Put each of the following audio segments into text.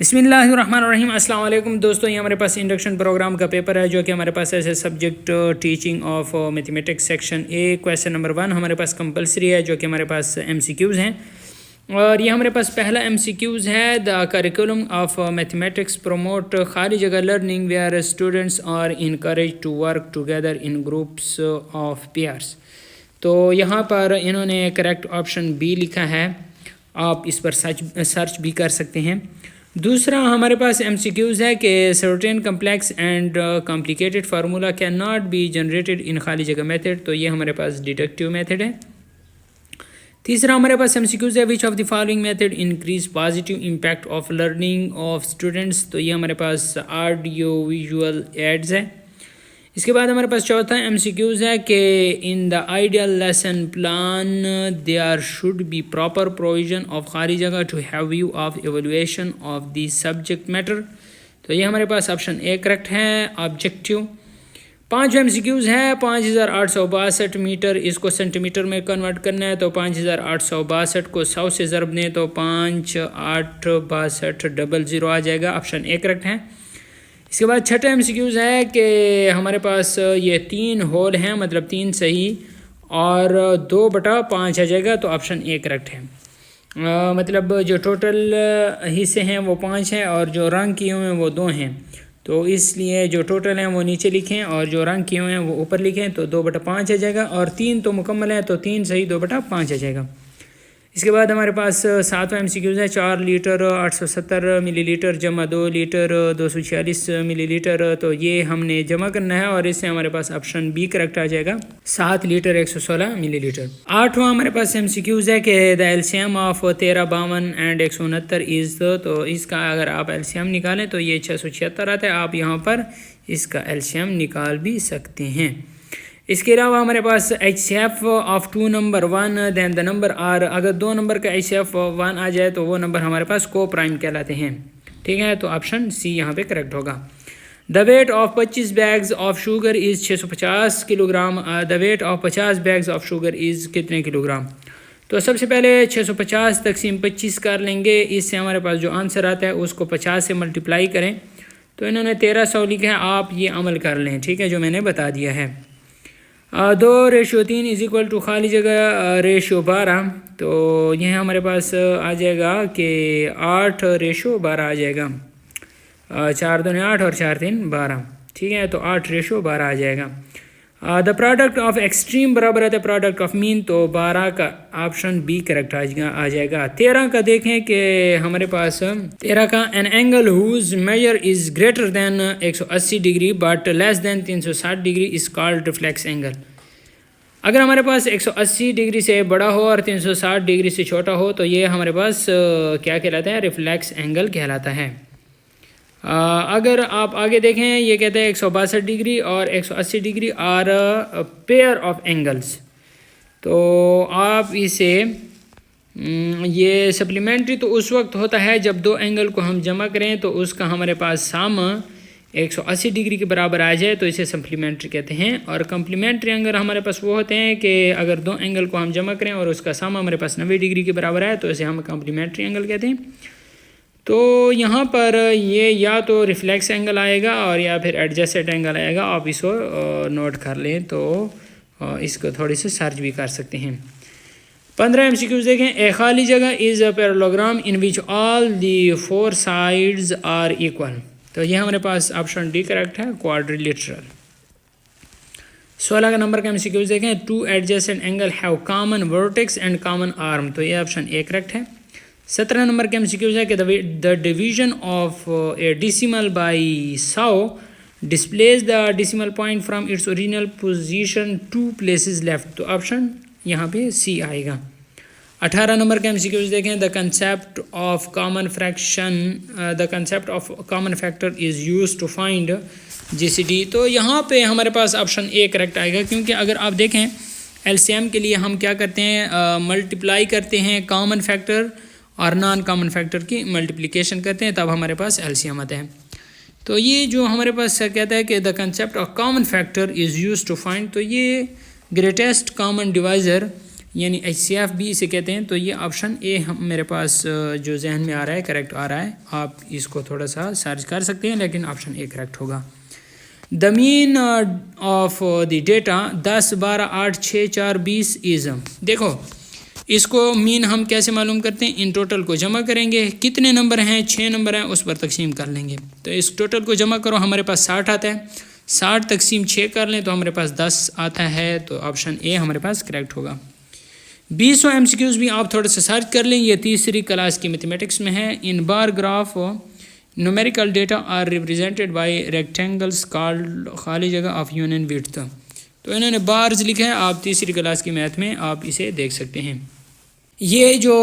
बिस्मिल्लाहिर्रहमानिर्रहीम। अस्सलाम वालेकुम दोस्तों, ये हमारे पास इंडक्शन प्रोग्राम का पेपर है जो कि हमारे पास ऐसे subject teaching of mathematics section A question number 1 हमारे पास कंपलसरी है जो कि हमारे पास एमसीक्यूज़ हैं। और ये हमारे पास पहला एमसीक्यूज़ है, the curriculum of mathematics promote खाली जगह learning where students are encourage to work together in groups of pairs. तो यहाँ पर इन्होंने करेक्ट ऑप्शन बी लिखा है, आप इस पर सर्च भी कर सकते हैं। दूसरा हमारे पास एमसीक्यूज़ है कि certain complex and complicated formula can not be generated in खाली जगह मेथड, तो ये हमारे पास डिडक्टिव मेथड है। तीसरा हमारे पास एमसीक्यूज़ है, which of the following method increase positive impact of learning of students, तो ये हमारे पास ऑडियो विजुअल एड्स है। इसके बाद हमारे पास चौथा एमसीक्यूज़ है कि in the ideal lesson plan there should be proper provision of खाली जगह to have view of evolution of the subject matter, तो ये हमारे पास ऑप्शन ए करेक्ट है, ऑब्जेक्टिव। 5 एमसीक्यूज़ है, 5862 मीटर, इसको सेंटीमीटर में कन्वर्ट करना है तो 5862 को 100 से ज़रब दें तो 586200 आ जाएगा, ऑप्शन ए करेक्ट है। इसके बाद छठा एमसीक्यूज़ है कि हमारे पास ये 3 होल हैं, मतलब 3 सही और 2/5 आ जाएगा, तो ऑप्शन ए करेक्ट है। मतलब जो टोटल हिस्से हैं वो 5 हैं और जो रंग किए हुए हैं वो 2 हैं, तो इसलिए जो टोटल हैं वो नीचे लिखें और जो रंग किए हुए हैं वो ऊपर लिखें, तो 2/5 आ जाएगा। और 3 तो मुकम्मल है तो 3 सही 2/5 आ जाएगा। इसके बाद हमारे पास 7वां एमसीक्यूज़ है, 4 लीटर 870 मिलीलीटर जमा 2 लीटर 246 मिलीलीटर, तो ये हमने जमा करना है और इससे हमारे पास ऑप्शन बी करेक्ट आ जाएगा, 7 लीटर 116 मिलीलीटर। 8वां हमारे पास एमसीक्यूज़ है कि the LCM of 13, 52 and 169 is, तो इसका अगर आप एलसीएम निकालें तो ये 676 आता है, आप यहाँ पर इसका एलसीएम निकाल भी सकते हैं। इसके अलावा हमारे पास HCF of 2 number 1 than the number are, अगर 2 नंबर का HCF 1 आ जाए तो वो नंबर हमारे पास को प्राइम कहलाते हैं, ठीक है, तो ऑप्शन सी यहाँ पे करेक्ट होगा। The weight of 25 bags of sugar is 650 kilogram, the weight of 50 bags of sugar is कितने किलोग्राम, तो सबसे पहले 650 तकसीम 25 कर लेंगे, इससे हमारे पास जो आंसर आता है उसको 50 से मल्टीप्लाई करें, तो इन्होंने 1300 लिखा है, आप ये अमल कर लें, ठीक है, जो मैंने बता दिया है। 2:3 इज़ इक्वल टू खाली जगह रेशो 12, तो यह हमारे पास आ जाएगा कि 8:12 आ जाएगा, 4 दूनी 8 और 4 3 12, ठीक है, तो 8:12 आ जाएगा। द प्रोडक्ट ऑफ एक्सट्रीम बराबर है प्रोडक्ट ऑफ मीन, तो 12 का ऑप्शन बी करेक्ट आ जाएगा। 13 का देखें कि हमारे पास 13 का an angle whose measure is greater than 180 degree but less than 360 degree is called reflex angle. अगर हमारे पास 180 डिग्री से बड़ा हो और 360 डिग्री से छोटा हो तो ये हमारे पास क्या कहलाता है, रिफ्लेक्स एंगल कहलाता है। अगर आप आगे देखें, ये कहते हैं 162 डिग्री और 180 degree are pair of angles, तो आप इसे ये सप्लीमेंट्री तो उस वक्त होता है जब 2 एंगल को हम जमा करें तो उसका हमारे पास साम 180 डिग्री के बराबर आ जाए तो इसे सप्लीमेंट्री कहते हैं। और कम्प्लीमेंट्री एंगल हमारे पास वो होते हैं कि अगर 2 एंगल को हम जमा करें और उसका साम हमारे पास 90 डिग्री के बराबर है तो इसे हम कम्प्लीमेंट्री एंगल कहते हैं। तो यहाँ पर ये या तो रिफ्लेक्स एंगल आएगा और या फिर एडजस्टेड एंगल आएगा, आप इसको नोट कर लें तो इसको थोड़ी सी सर्च भी कर सकते हैं। 15 एमसीक्यूज़ देखें, ए खाली जगह is a parallelogram in which all the 4 sides are equal, तो ये हमारे पास ऑप्शन डी करेक्ट है, क्वाड्रिलेटरल। 16 का नंबर का एमसीक्यूज़ देखें, 2 adjacent angle have common vertex and common arm, तो ये ऑप्शन ए करेक्ट है। 17 नंबर के एमसीक्यूज़ है कि the division of a decimal by 100 displaces the decimal point from its original position 2 places left, तो option यहाँ पे सी आएगा। 18 नंबर के एमसीक्यूज़ देखें, the concept of common fraction the concept of common factor is used to find GCD, तो यहाँ पे हमारे पास ऑप्शन ए करेक्ट आएगा, क्योंकि अगर आप देखें एलसीएम के लिए हम क्या करते हैं, मल्टीप्लाई करते हैं कॉमन फैक्टर और नॉन कॉमन फैक्टर की मल्टीप्लिकेशन करते हैं, तब हमारे पास एलसीएम आता है। तो ये जो हमारे पास कहता है कि the concept of common factor is used to find, तो ये ग्रेटेस्ट कॉमन डिवाइज़र यानी HCF भी इसे कहते हैं। तो ये ऑप्शन ए हम मेरे पास जो जहन में आ रहा है करेक्ट आ रहा है। आप इसको थोड़ा सा सर्च कर सकते हैं, लेकिन ऑप्शन ए करेक्ट होगा। The mean of the data 10, 12, 8, 6, 4, 20 is, देखो इसको मीन हम कैसे मालूम करते हैं, इन टोटल को जमा करेंगे, कितने नंबर हैं, 6 नंबर हैं, उस पर तकसीम कर लेंगे। तो इस टोटल को जमा करो, हमारे पास 60 आता है, 60 तकसीम 6 कर लें तो हमारे पास 10 आता है। तो ऑप्शन ए हमारे पास करेक्ट होगा। 20 MCQs भी आप थोड़ा सा सर्च कर लें, ये तीसरी क्लास की मैथमेटिक्स में है। In bar graph numerical data are represented by rectangles called, खाली जगह ऑफ यूनियन विड्थ। तो इन्होंने बार्स लिखा है, आप तीसरी क्लास की मैथ में आप इसे देख सकते हैं। ये जो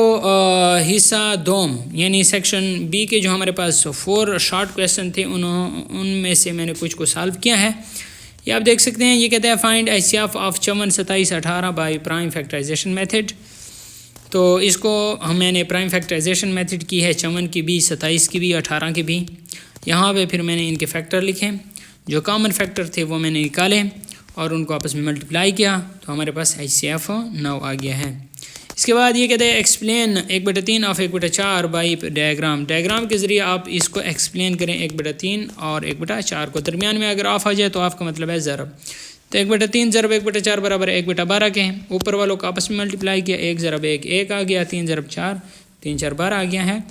हिस्सा दोम यानी सेक्शन बी के जो हमारे पास 4 शॉर्ट क्वेश्चन थे उनमें से मैंने कुछ को सॉल्व किया है। ये आप देख सकते हैं। ये कहते हैं find HCF of 54, 27, 18 by prime factorization method. तो इसको मैंने प्राइम फैक्टराइजेशन मेथड की है, 54 की भी, 27 की भी, 18 की भी। यहाँ पे फिर मैंने इनके फैक्टर लिखे, जो कॉमन फैक्टर थे वो मैंने निकाले और उनको आपस में मल्टीप्लाई किया, तो हमारे पास HCF 9 आ गया है। इसके बाद ये कहते हैं explain 1/3 of 1/4 by diagram. Diagram के ज़रिए आप इसको एक्सप्लेन करें 1/3 और 1/4 को, दरमियान में अगर ऑफ आ जाए तो आपका मतलब है ज़रब। तो 1/3 ज़रब 1/4 बराबर 1/12 के हैं। ऊपर वालों को आपस में मल्टीप्लाई किया, 1 ज़रब 1 1 आ गया, 3 ज़रब 4 3 4 12 आ गया है।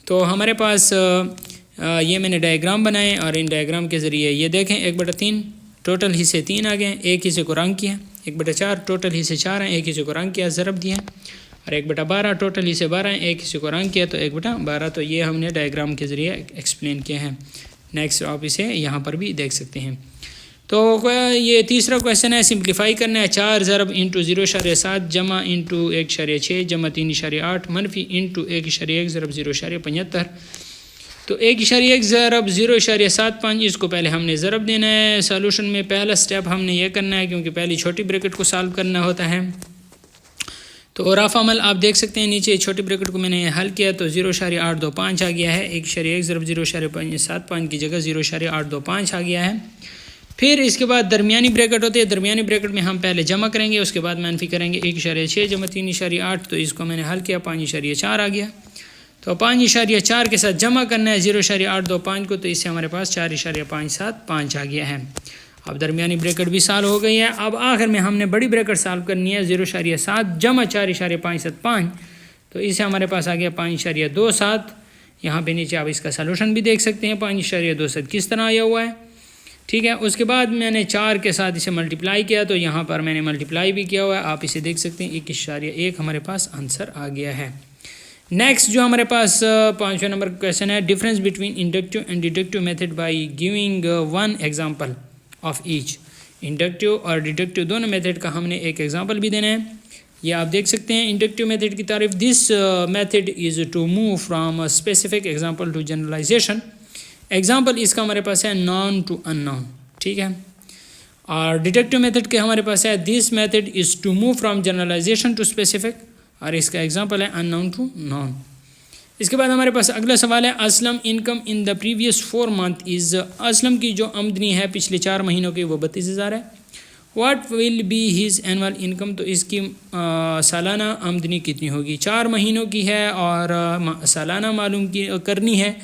तो हमारे पास ये मैंने डायग्राम बनाए और इन डायग्राम के ज़रिए ये देखें 1/3 टोटल हिस्से 3 आ गए, एक हिस्से को रंग किया। 1/4 टोटल हिस्से 4 हैं, एक हिस्से को रंग किया, ज़रब दिया। और 1/12 टोटल हिस्से 12 हैं, एक हिस्से को रंग किया, तो 1/12। तो ये हमने डायग्राम के ज़रिए एक्सप्लेन किया है। नेक्स्ट आप इसे यहाँ पर भी देख सकते हैं। तो ये तीसरा क्वेश्चन है, सिंप्लीफाई करना है। 4 ज़रब इंटू 0.7 जमा इंटू 1.6 जमा 3.8 मनफी इंटू 1.1 ज़रब 0.75। तो 1.1 ज़रब 0.75, इसको पहले हमने ज़रब देना है। सॉल्यूशन में पहला स्टेप हमने ये करना है, क्योंकि पहली छोटी ब्रैकेट को सॉल्व करना होता है। तो रफ अमल आप देख सकते हैं, नीचे छोटी ब्रैकेट को मैंने हल किया तो 0.825 आ गया है। 1.1 ज़रब 0.75 की जगह 0.825 आ गया है। फिर इसके बाद दरमियानी ब्रैकेट होती है, दरमियानी ब्रैकेट में हम पहले जमा करेंगे, उसके बाद मनफी करेंगे। 1.6 जमा 3.8, तो इसको मैंने हल किया, 5.4 आ गया। तो 5.4 के साथ जमा करना है 0.825 को, तो इससे हमारे पास 4.575 आ गया है। अब दरमियानी ब्रैकेट भी सॉल्व हो गई है। अब आखिर में हमने बड़ी ब्रैकेट सॉल्व करनी है, 0.7 जमा 4.575, तो इससे हमारे पास आ गया 5.27। यहाँ पे नीचे आप इसका सलूशन भी देख सकते हैं, 5.27 किस तरह आया हुआ है, ठीक है। उसके बाद मैंने 4 के साथ इसे मल्टीप्लाई किया, तो यहाँ पर मैंने मल्टीप्लाई भी किया हुआ है, आप इसे देख सकते हैं। 1.1 हमारे पास आंसर आ गया है। नेक्स्ट जो हमारे पास 5वां नंबर क्वेश्चन है, difference between inductive and deductive method by giving 1 example of each. Inductive और डिडक्टिव दोनों मेथड का हमने एक एग्जांपल भी देना है। ये आप देख सकते हैं इंडक्टिव मेथड की तारीफ, this method is to move from a specific example to generalization. Example इसका हमारे पास है नॉन टू अननोन, ठीक है। और डिडक्टिव मेथड के हमारे पास है, this method is to move from generalization to specific, और इसका एग्जांपल है अननोन टू नॉन। इसके बाद हमारे पास अगला सवाल है, Aslam income in the previous 4 month is, Aslam की जो आमदनी है पिछले 4 महीनों की वो 32,000 है। What will be his annual income, तो इसकी सालाना आमदनी कितनी होगी। 4 महीनों की है और सालाना मालूम करनी है।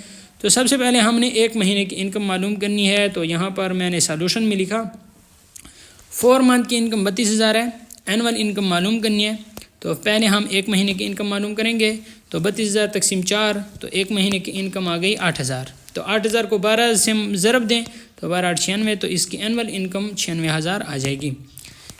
तो सबसे पहले हमने 1 महीने की इनकम मालूम करनी है। तो यहाँ पर मैंने सॉल्यूशन में लिखा 4 मंथ की इनकम 32,000 है, एनुअल इनकम मालूम करनी है। तो पहले हम 1 महीने की इनकम मालूम करेंगे, तो 32,000 तकसीम 4, तो 1 महीने की इनकम आ गई 8,000। तो 8,000 को 12 से ज़रब दें तो 12 8 96, तो इसकी एनुअल इनकम 96,000 आ जाएगी।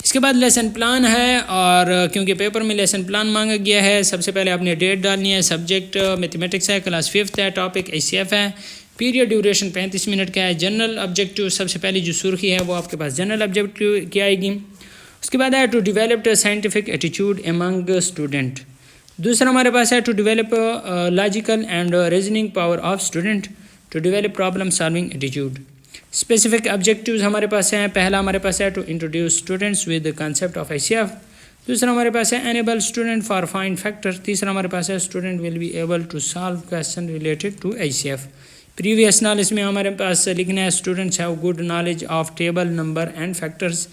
इसके बाद लेसन प्लान है, और क्योंकि पेपर में लेसन प्लान मांगा गया है, सबसे पहले आपने डेट डालनी है। सब्जेक्ट मैथमेटिक्स है, क्लास 5th है, टॉपिक HCF है, पीरियड ड्यूरेशन 35 मिनट का है। जनरल ऑब्जेक्टिव सबसे पहली जो सुर्खी है वो आपके पास जनरल ऑब्जेक्टिव की आएगी। उसके बाद है to develop scientific attitude among student. दूसरा हमारे पास है to develop logical and reasoning power of student, to develop problem solving attitude. Specific objectives हमारे पास हैं, पहला हमारे पास है to introduce students with concept of HCF। दूसरा हमारे पास है enable student for find factor. तीसरा हमारे पास है student will be able to solve question related to HCF। Previous knowledge में हमारे पास लिखना है students have good knowledge of table, number and factors.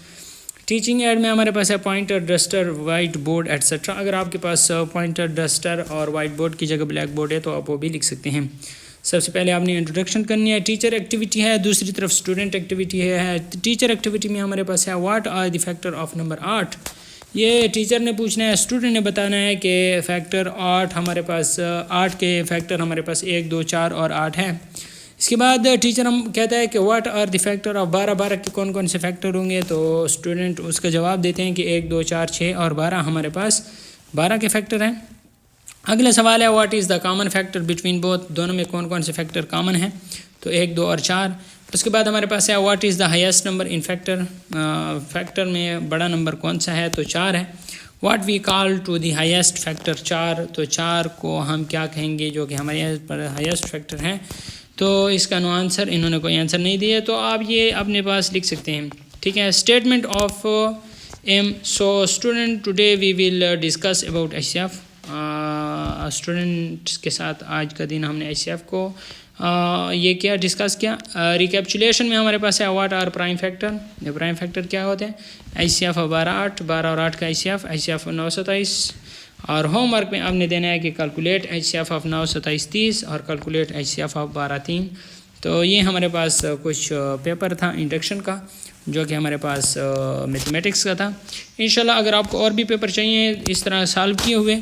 Teaching add में हमारे पास है pointer, duster, white board etcetera. अगर आपके पास पॉइंटर, डस्टर और वाइट बोर्ड की जगह ब्लैक बोर्ड है तो आप वो भी लिख सकते हैं। सबसे पहले आपने इंट्रोडक्शन करनी है। टीचर एक्टिविटी है, दूसरी तरफ स्टूडेंट एक्टिविटी है। टीचर एक्टिविटी में हमारे पास है what are the factor of number 8। ये टीचर ने पूछना है, स्टूडेंट ने बताना है कि फैक्टर 8 हमारे पास 8 के फैक्टर हमारे पास 1, 2, 4 और 8 है। इसके बाद टीचर हम कहता है कि what are the factor of 12। 12 के कौन कौन से फैक्टर होंगे, तो स्टूडेंट उसका जवाब देते हैं कि 1, 2, 4, 6 और 12 हमारे पास 12 के फैक्टर हैं। अगला सवाल है what is the common factor between both. दोनों में कौन कौन से फैक्टर कॉमन हैं, तो 1, 2 और 4। उसके बाद हमारे पास है what is the highest number in factor. Factor में बड़ा नंबर कौन सा है, तो 4 है। What we call to the highest factor 4, तो 4 को हम क्या कहेंगे जो कि हमारे हाईएस्ट फैक्टर हैं। तो इसका नो आंसर, इन्होंने कोई आंसर नहीं दिया, तो आप ये अपने पास लिख सकते हैं। ठीक है, statement of aim. So student today we will discuss about HCF। स्टूडेंट्स के साथ आज का दिन हमने HCF को ये क्या डिस्कस किया। रिकैप्चुलेशन में हमारे पास है what are prime factor. Prime factor क्या होते हैं, HCF 12, 8, 12 और 8 का HCF 9, 27। और होमवर्क में आपने देना है कि कैलकुलेट HCF ऑफ 9, 27, 30 और कैलकुलेट HCF ऑफ 12, 3। तो ये हमारे पास कुछ पेपर था इंडक्शन का जो कि हमारे पास मैथमेटिक्स का था। इंशाल्लाह अगर आपको और भी पेपर चाहिए इस तरह सॉल्व किए हुए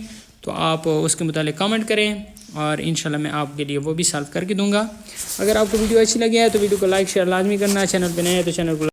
तो आप उसके मुतालिक कमेंट करें और इंशाल्लाह मैं आपके लिए वो भी सॉल्व करके दूंगा। अगर आपको वीडियो अच्छी लगी है तो वीडियो को लाइक शेयर लाजमी करना। चैनल पे नए हैं तो चैनल को